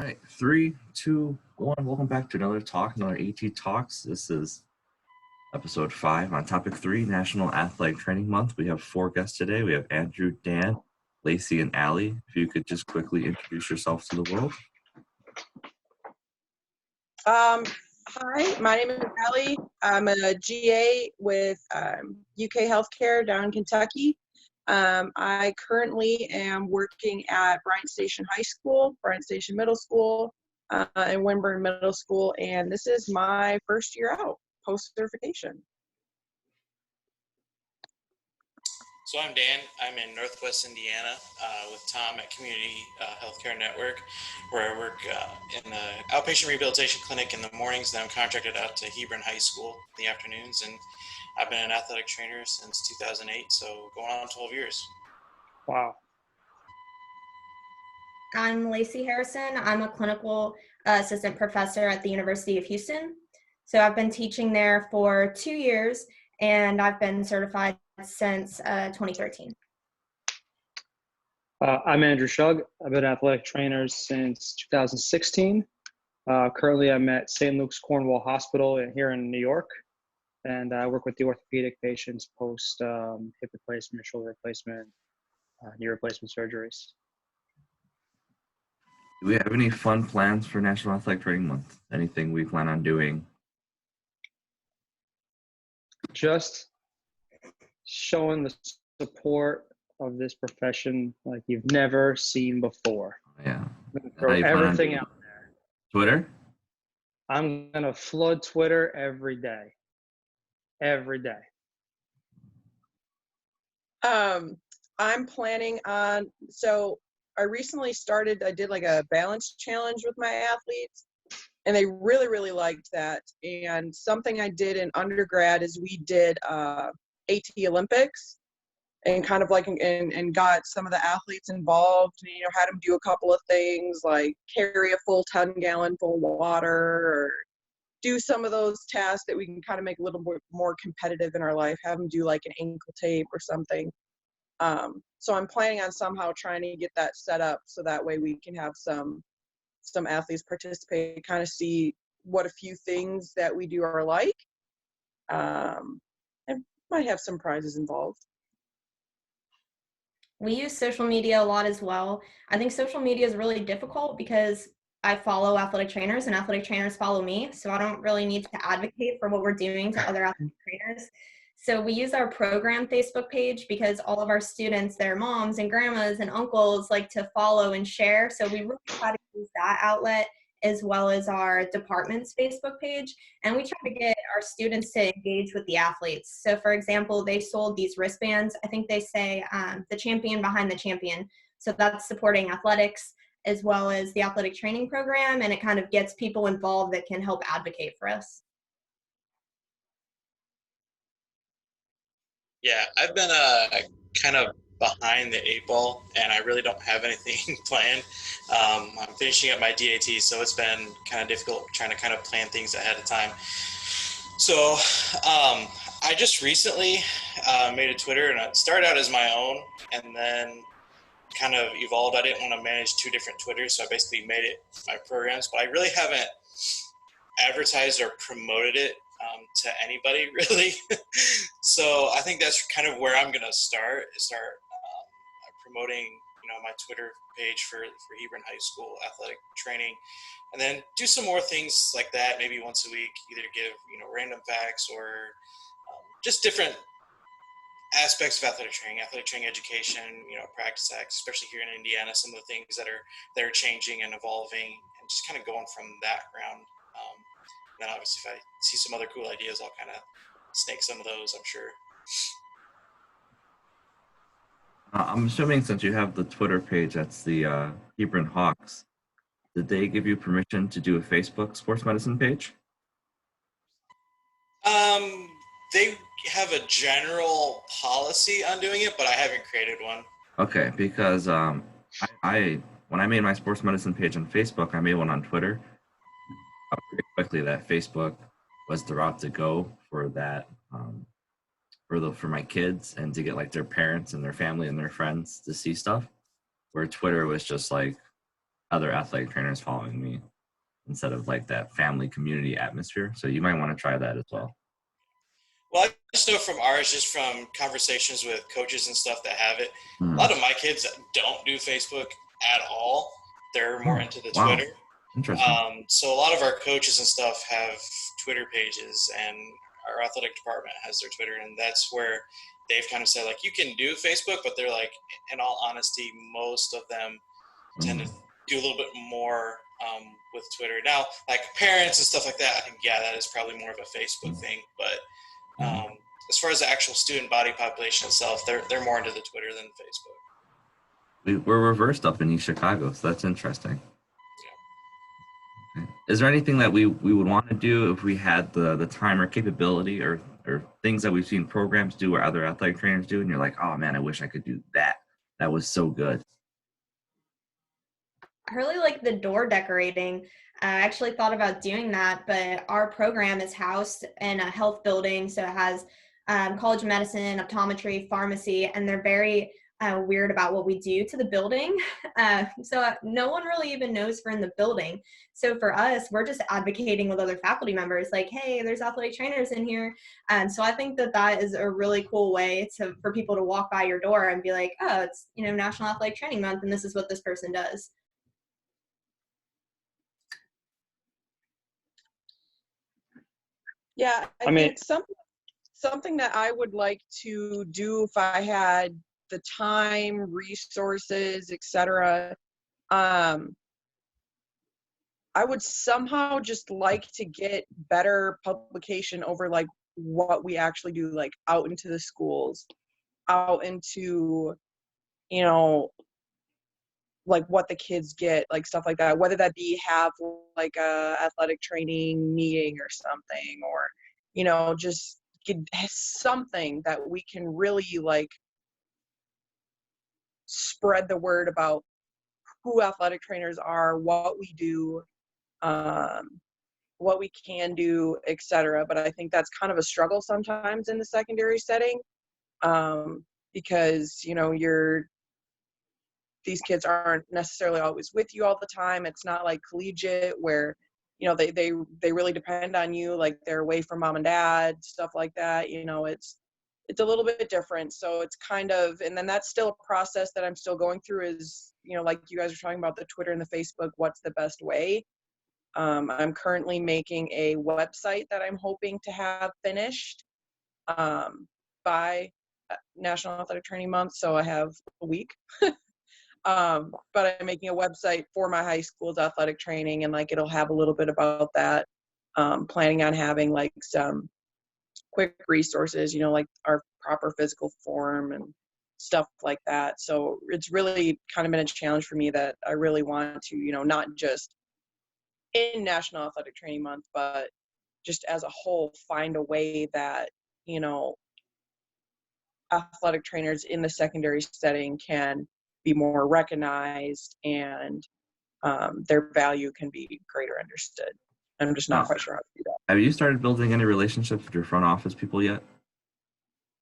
All right, 3, 2, 1. Welcome back to another talk, another AT Talks. This is episode 5 on topic 3, National Athletic Training Month. We have 4 guests today. We have Andrew, Dan, Layci, and Allie. If you could just quickly introduce yourselves to the world. Hi, my name is Allie. I'm a GA with UK Healthcare down in Kentucky. I currently am working at Bryant Station High School, Bryant Station Middle School, and Winburn Middle School, and this is my first year out, post-certification. So I'm Dan. I'm in Northwest Indiana with Tom at Community Healthcare Network, where I work in the outpatient rehabilitation clinic in the mornings. Then I'm contracted out to Hebron High School in the afternoons, and I've been an athletic trainer since 2008, so going on 12 years. Wow. I'm Layci Harrison. I'm a clinical assistant professor at the University of Houston. So I've been teaching there for 2 years, and I've been certified since 2013. I'm Andrew Shug. I've been an athletic trainer since 2016. Currently, I'm at St. Luke's Cornwall Hospital here in New York, and I work with the orthopedic patients post hip replacement, shoulder replacement, knee replacement surgeries. Do we have any fun plans for National Athletic Training Month? Anything we plan on doing? Just showing the support of this profession like you've never seen before. Yeah. Throw everything out there. Twitter? I'm going to flood Twitter every day. Every day. I'm planning on, so I recently I did like a balance challenge with my athletes, and they really, really liked that. And something I did in undergrad is we did AT Olympics, and kind of like and got some of the athletes involved, and, had them do a couple of things like carry a full 10-gallon full of water, or do some of those tasks that we can kind of make a little bit more competitive in our life, have them do like an ankle tape or something. So I'm planning on somehow trying to get that set up so that way we can have some athletes participate, kind of see what a few things that we do are like, and might have some prizes involved. We use social media a lot as well. I think social media is really difficult because I follow athletic trainers and athletic trainers follow me, so I don't really need to advocate for what we're doing to other athletic trainers. So we use our program Facebook page because all of our students, their moms and grandmas and uncles like to follow and share. So we really try to use that outlet as well as our department's Facebook page. And we try to get our students to engage with the athletes. So for example, they sold these wristbands. I think they say the champion behind the champion. So that's supporting athletics as well as the athletic training program. And it kind of gets people involved that can help advocate for us. Yeah, I've been kind of behind the 8 ball, and I really don't have anything planned. I'm finishing up my DAT, so it's been kind of difficult trying to kind of plan things ahead of time. So I just recently made a Twitter, and it started out as my own, and then kind of evolved. I didn't want to manage 2 different Twitters, so I basically made it my programs, but I really haven't advertised or promoted it to anybody really. So I think that's kind of where I'm going to start promoting, my Twitter page for Hebron High School athletic training, and then do some more things like that, maybe once a week, either give, random facts or just different aspects of athletic training education, practice acts, especially here in Indiana, some of the things that are changing and evolving, and just kind of going from that round. Then obviously if I see some other cool ideas, I'll kind of snake some of those, I'm sure. I'm assuming since you have the Twitter page, that's the Hebron Hawks, did they give you permission to do a Facebook sports medicine page? They have a general policy on doing it, but I haven't created one. Okay, because I when I made my sports medicine page on Facebook, I made one on Twitter. Pretty quickly that Facebook was the route to go for that, for my kids, and to get like their parents and their family and their friends to see stuff, where Twitter was just like other athletic trainers following me instead of like that family community atmosphere. So you might want to try that as well. Well, I just know from ours, just from conversations with coaches and stuff that have it, a lot of my kids don't do Facebook at all. They're more into the Wow. Twitter. Interesting. So a lot of our coaches and stuff have Twitter pages, and our athletic department has their Twitter, and that's where they've kind of said, like, you can do Facebook, but they're like, in all honesty, most of them tend to do a little bit more with Twitter. Now, like parents and stuff like that, I think, yeah, that is probably more of a Facebook thing, but as far as the actual student body population itself, they're more into the Twitter than Facebook. We're reversed up in East Chicago, so that's interesting. Is there anything that we would want to do if we had the time or capability or things that we've seen programs do or other athletic trainers do, and you're like, oh man, I wish I could do that. That was so good. I really like the door decorating. I actually thought about doing that, but our program is housed in a health building, so it has college of medicine, optometry, pharmacy, and they're very weird about what we do to the building. So no one really even knows we're in the building. So for us, we're just advocating with other faculty members, like, hey, there's athletic trainers in here. And so I think that is a really cool way for people to walk by your door and be like, oh, it's National Athletic Training Month, and this is what this person does. Yeah, I think something that I would like to do if I had the time, resources, etc. I would somehow just like to get better publication over like what we actually do, like out into the schools, out into, like what the kids get, like stuff like that, whether that be have like a athletic training meeting or something, or just get something that we can really like spread the word about who athletic trainers are, what we do, what we can do, etc. But I think that's kind of a struggle sometimes in the secondary setting, because these kids aren't necessarily always with you all the time. It's not like collegiate where they really depend on you, like they're away from mom and dad, stuff like that. It's a little bit different. So it's kind of, and then that's still a process that I'm still going through is, like you guys are talking about the Twitter and the Facebook, what's the best way. I'm currently making a website that I'm hoping to have finished by National Athletic Training Month, so I have a week. But I'm making a website for my high school's athletic training, and like it'll have a little bit about that. Planning on having like some quick resources, like our proper physical form and stuff like that. So it's really kind of been a challenge for me that I really want to, not just in National Athletic Training Month, but just as a whole, find a way that, athletic trainers in the secondary setting can be more recognized and their value can be greater understood. I'm just not quite sure how to do that. Have you started building any relationships with your front office people yet?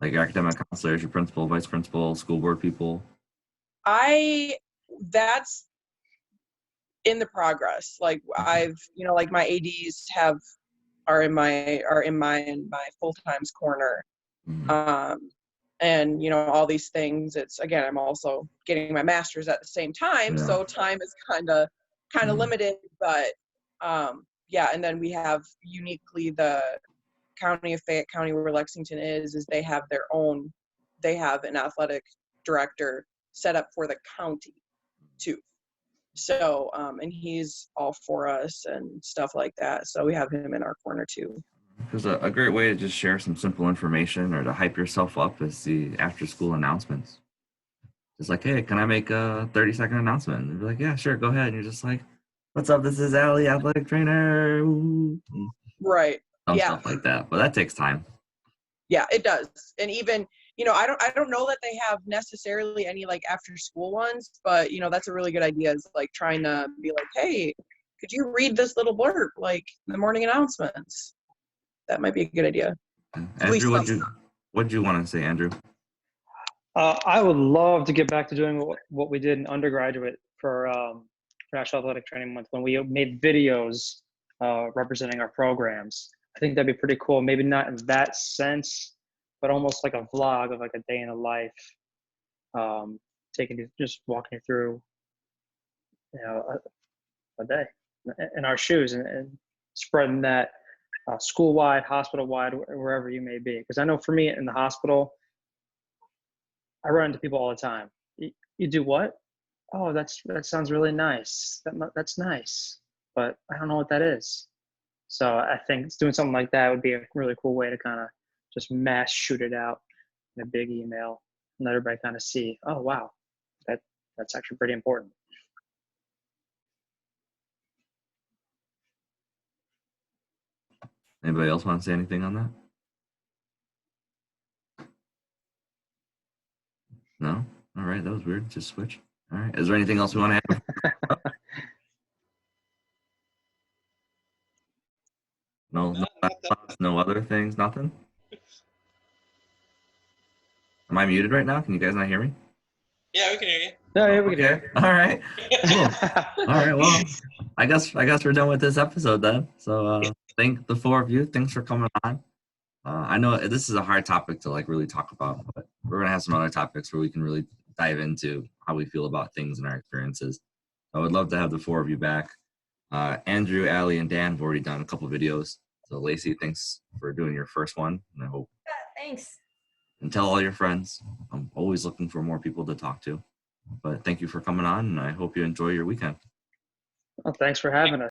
Like your academic counselors, your principal, vice principal, school board people? That's in the progress. Like I've, like my ADs are in my full-times corner. And all these things. It's, again, I'm also getting my master's at the same time, so time is kind of limited. But yeah, and then we have uniquely the county of Fayette County, where Lexington is they have an athletic director set up for the county too. So and he's all for us and stuff like that. So we have him in our corner too. Because a great way to just share some simple information or to hype yourself up is the after-school announcements. Just like, hey, can I make a 30-second announcement? And they're like, yeah, sure, go ahead. And you're just like, what's up? This is Allie, athletic trainer. Right. Stuff like that. But that takes time. Yeah, it does. And even, I don't know that they have necessarily any like after-school ones, but that's a really good idea. Is like trying to be like, hey, could you read this little blurb like in the morning announcements? That might be a good idea. Andrew, what'd you want to say, Andrew? I would love to get back to doing what we did in undergraduate for for National Athletic Training Month when we made videos representing our programs. I think that'd be pretty cool. Maybe not in that sense, but almost like a vlog of like a day in a life, just walking you through, a day in our shoes and spreading that school-wide, hospital-wide, wherever you may be. Because I know for me in the hospital, I run into people all the time. You do what? Oh, that sounds really nice. That's nice, but I don't know what that is. So I think doing something like that would be a really cool way to kind of just mass shoot it out in a big email and let everybody kind of see, oh, wow, that's actually pretty important. Anybody else want to say anything on that? No? All right, that was weird. Just switch. All right. Is there anything else we want to add? No other things, nothing? Am I muted right now? Can you guys not hear me? Yeah, we can hear you. Yeah, we can Okay. hear. All right. Cool. All right. Well, I guess we're done with this episode then. So thank the four of you. Thanks for coming on. I know this is a hard topic to like really talk about, but we're gonna have some other topics where we can really dive into how we feel about things and our experiences. I would love to have the four of you back. Andrew, Allie, and Dan have already done a couple of videos. So Layci, thanks for doing your first one, and I hope. Yeah, thanks. And tell all your friends. I'm always looking for more people to talk to. But thank you for coming on, and I hope you enjoy your weekend. Well, thanks for having us.